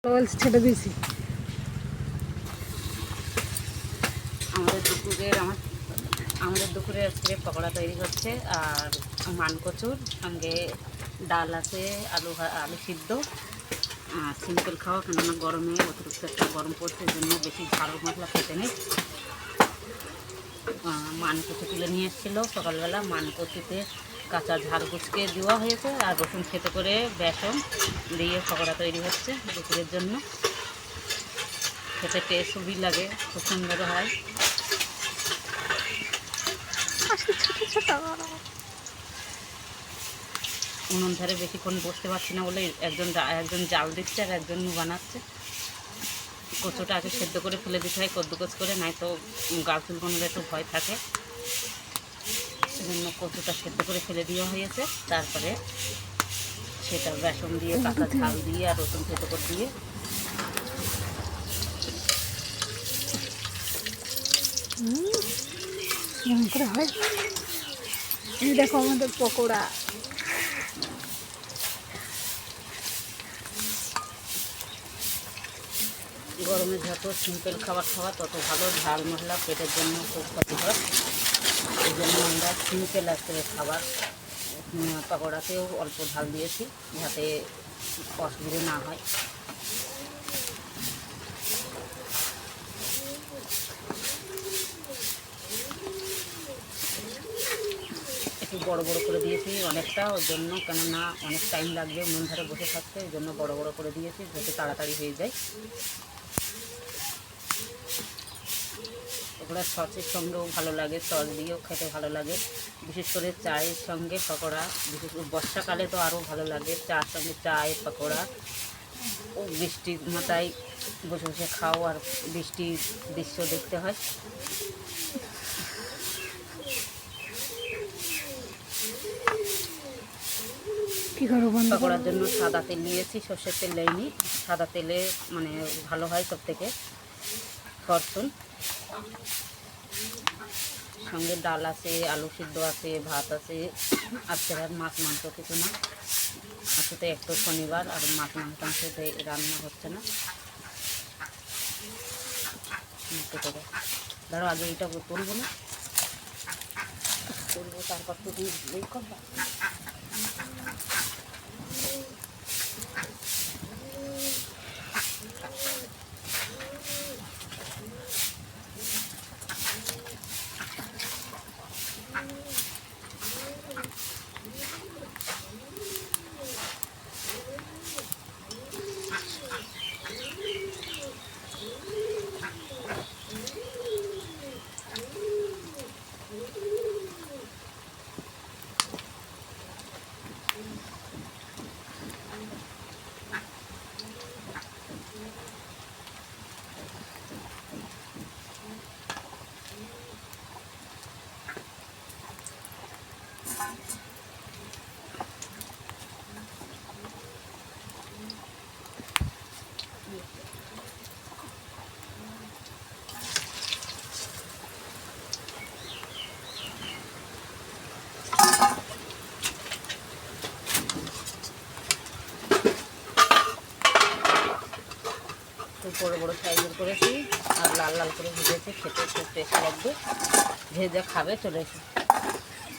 ছেড়ে দিয়েছি। আমাদের দুপুরে আজকে পকোড়া তৈরি হচ্ছে, আর মানকচুর সঙ্গে ডাল আছে, আলু সিদ্ধ। সিম্পল খাওয়া, কেননা গরমে অতিরিক্ত একটা গরম পড়ছে, এই জন্য বেশি ঝাল মশলা খেতে নেই। মানকচু তুলে নিয়ে এসেছিলো সকালবেলা। মানকচুতে কাঁচা ঝাল কুচকে দেওয়া হয়েছে, আর রসুন খেতে করে বেসন দিয়ে পকোড়া তৈরি হচ্ছে দুপুরের জন্য। খেতে টেস্ট খুবই লাগে, খুব সুন্দর হয়। উনুন ধারে বেশিক্ষণ বসতে পারছি না বলে একজন জাল দিচ্ছে আর একজন বানাচ্ছে। কচুটা আগে সেদ্ধ করে ফেলে দিতে হয় কদ্দুকস করে, নাই তো গাল চুলকোনোর একটু ভয় থাকে। সেজন্য কচুটা সেদ্ধ করে ফেলে দেওয়া হয়েছে। তারপরে সেটা বেসন দিয়ে, কাঁচা ঝাল দিয়ে আর রসুন থেতো করে দিয়ে করে হয়। এই দেখো আমাদের পকোড়া। গরমে যত সিম্পল খাবার খাওয়া তত ভালো। ঝাল মশলা পেটের জন্য খুব ক্ষতিকর, এই জন্য আমরা সিম্পল আজকের খাবার। পকোড়াতেও অল্প ঝাল দিয়েছি যাতে অসুবিধে না হয়। একটু বড় বড় করে দিয়েছি অনেকটা, ওর জন্য, কেননা অনেক টাইম লাগবে উনুন ধারে বসে থাকতে, ওই জন্য বড় বড় করে দিয়েছি যাতে তাড়াতাড়ি হয়ে যায়। পকোড়া সসের সঙ্গেও ভালো লাগে, সস দিয়েও খেতে ভালো লাগে। বিশেষ করে চায়ের সঙ্গে পকোড়া, বিশেষ করে বর্ষাকালে তো আরও ভালো লাগে। চার সঙ্গে চায় পকোড়া, ও বৃষ্টির মাথায় বসে বসে খাও আর বৃষ্টির দৃশ্য দেখতে হয়। কী করবো বন্ধ? পকোড়ার জন্য সাদা তেল নিয়েছি, সর্ষের তেল নেইনি। সাদা তেলে মানে ভালো হয় সব থেকে। ফরচুন সঙ্গে ডাল আছে, আলু সিদ্ধ আছে, ভাত আছে। আজকে আর মাছ মাংস কিছু না, আজকে তো একটু শনিবার, আর মাছ মাংস রান্না হচ্ছে না। ধরো আগে এটা তুলবো না, তুলবো তারপর তুমি এই করবা। খুব বড়ো বড়ো সাইজের করেছি আর লাল লাল করে ভেজেছি, খেতে খুব টেস্ট লাগবে। ভেজে খাবে, চলে এসে।